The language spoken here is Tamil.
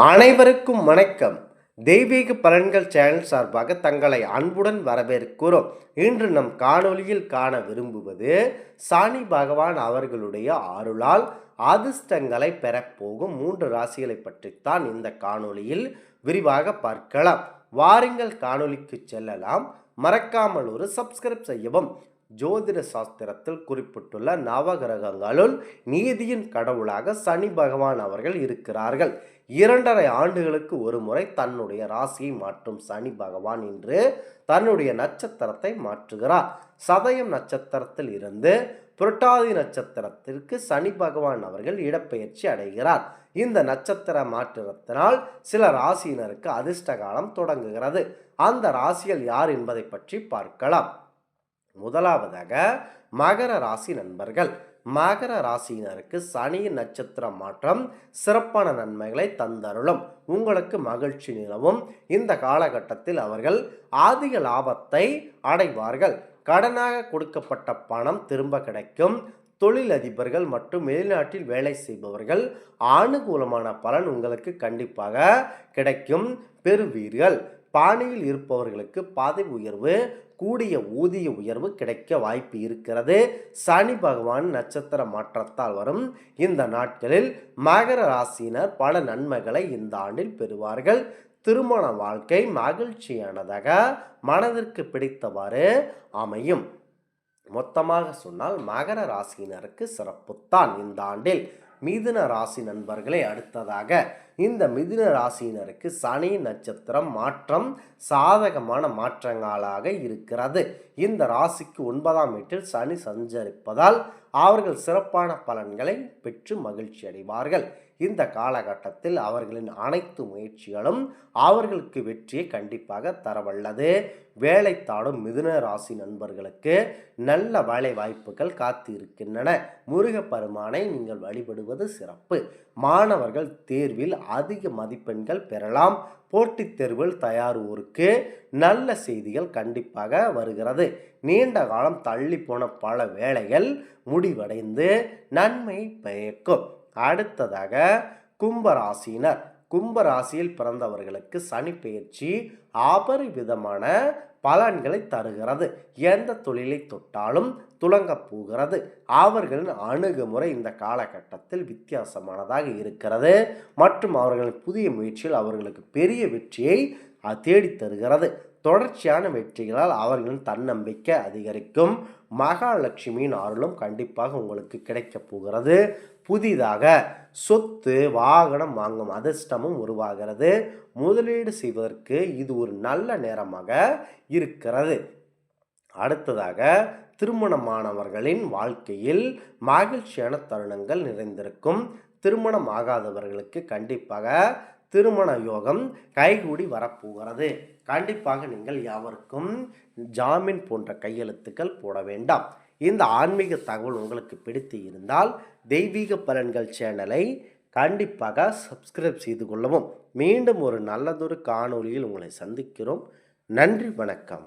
அனைவருக்கும் வணக்கம். தெய்வீக பலன்கள் சேனல் சார்பாக தங்களை அன்புடன் வரவேற்கிறோம். இன்று நம் காணொளியில் காண விரும்புவது சனி பகவான் அவர்களுடைய அருளால் அதிர்ஷ்டங்களை பெறப்போகும் 3 ராசிகளை பற்றித்தான் இந்த காணொளியில் விரிவாக பார்க்கலாம். வாருங்கள் காணொளிக்கு செல்லலாம். மறக்காமல் ஒரு சப்ஸ்கிரைப் செய்யவும். ஜோதிட சாஸ்திரத்தில் குறிப்பிட்டுள்ள நவகிரகங்களுள் நீதியின் கடவுளாக சனி பகவான் அவர்கள் இருக்கிறார்கள். 2.5 ஆண்டுகளுக்கு ஒரு முறை தன்னுடைய ராசியை மாற்றும் சனி பகவான் இன்று தன்னுடைய நட்சத்திரத்தை மாற்றுகிறார். சதயம் நட்சத்திரத்தில் இருந்து புரட்டாதி நட்சத்திரத்திற்கு சனி பகவான் அவர்கள் இடப்பெயர்ச்சி அடைகிறார். இந்த நட்சத்திர மாற்றத்தினால் சில ராசியினருக்கு அதிர்ஷ்ட காலம் தொடங்குகிறது. அந்த ராசிகள் யார் என்பதை பற்றி பார்க்கலாம். முதலாவதாக மகர ராசி நண்பர்கள். மகர ராசியினருக்கு சனியின் நட்சத்திர மாற்றம் சிறப்பான நன்மைகளை தந்தருளும். உங்களுக்கு மகிழ்ச்சி நிலவும். இந்த காலகட்டத்தில் அவர்கள் அதிக லாபத்தை அடைவார்கள். கடனாக கொடுக்கப்பட்ட பணம் திரும்ப கிடைக்கும். தொழிலதிபர்கள் மற்றும் வெளிநாட்டில் வேலை செய்பவர்கள் அனுகூலமான பலன் உங்களுக்கு கண்டிப்பாக கிடைக்கும் பெறுவீர்கள். பணியில் இருப்பவர்களுக்கு பதவி உயர்வு, கூடிய ஊதிய உயர்வு கிடைக்க வாய்ப்பு இருக்கிறது. சனி பகவான் நட்சத்திர மாற்றத்தால் வரும் இந்த நாட்களில் மகர ராசியினர் பல நன்மைகளை இந்த ஆண்டில் பெறுவார்கள். திருமண வாழ்க்கை மகிழ்ச்சியானதாக மனதிற்கு பிடித்தவாறு அமையும். மொத்தமாக சொன்னால் மகர ராசியினருக்கு சிறப்புத்தான் இந்த ஆண்டில். மிதுன ராசி நண்பர்களே, அடுத்ததாக இந்த மிதுன ராசியினருக்கு சனி நட்சத்திரம் மாற்றம் சாதகமான மாற்றங்களாக இருக்கிறது. இந்த ராசிக்கு 9ஆம் வீட்டில் சனி சஞ்சரிப்பதால் அவர்கள் சிறப்பான பலன்களை பெற்று மகிழ்ச்சி அடைவார்கள். இந்த காலகட்டத்தில் அவர்களின் அனைத்து முயற்சிகளும் அவர்களுக்கு வெற்றியை கண்டிப்பாக தரவல்லது. வேலை தாடும் மிதுன ராசி நண்பர்களுக்கு நல்ல வேலை வாய்ப்புகள் காத்து இருக்கின்றன. முருகப்பெருமானை நீங்கள் வழிபடுவது சிறப்பு. மாணவர்கள் தேர்வில் அதிக மதிப்பெண்கள் பெறலாம். போட்டித் தேர்வில் தயாரிப்போருக்கு நல்ல செய்திகள் கண்டிப்பாக வருகிறது. நீண்ட காலம் தள்ளி போன பல வேலைகள் முடிவடைந்து நன்மை பயக்கும். அடுத்ததாக கும்பராசினர். கும்பராசியில் பிறந்தவர்களுக்கு சனி பெயர்ச்சி அபரிவிதமான பலன்களை தருகிறது. எந்த தொழிலை தொட்டாலும் துலங்கப் போகிறது. அவர்களின் அணுகுமுறை இந்த காலகட்டத்தில் வித்தியாசமானதாக இருக்கிறது மற்றும் அவர்களின் புதிய முயற்சியில் அவர்களுக்கு பெரிய வெற்றியை தேடி தருகிறது. தொடர்ச்சியான வெற்றிகளால் அவர்களின் தன்னம்பிக்கை அதிகரிக்கும். மகாலட்சுமியின் அருளும் கண்டிப்பாக உங்களுக்கு கிடைக்கப் போகிறது. புதிதாக சொத்து வாகனம் வாங்கும் அதிர்ஷ்டமும் உருவாகிறது. முதலீடு செய்வதற்கு இது ஒரு நல்ல நேரமாக இருக்கிறது. அடுத்ததாக திருமணமானவர்களின் வாழ்க்கையில் மகிழ்ச்சியான தருணங்கள் நிறைந்திருக்கும். திருமணம் ஆகாதவர்களுக்கு கண்டிப்பாக திருமண யோகம் கைகூடி வரப்போகிறது. கண்டிப்பாக நீங்கள் யாவருக்கும் ஜாமீன் போன்ற கையெழுத்துக்கள் போட வேண்டாம். இந்த ஆன்மீக தகவல் உங்களுக்கு பிடித்து இருந்தால் தெய்வீக பலன்கள் சேனலை கண்டிப்பாக சப்ஸ்கிரைப் செய்து கொள்ளவும். மீண்டும் ஒரு நல்லதொரு காணொளியில் உங்களை சந்திக்கிறோம். நன்றி, வணக்கம்.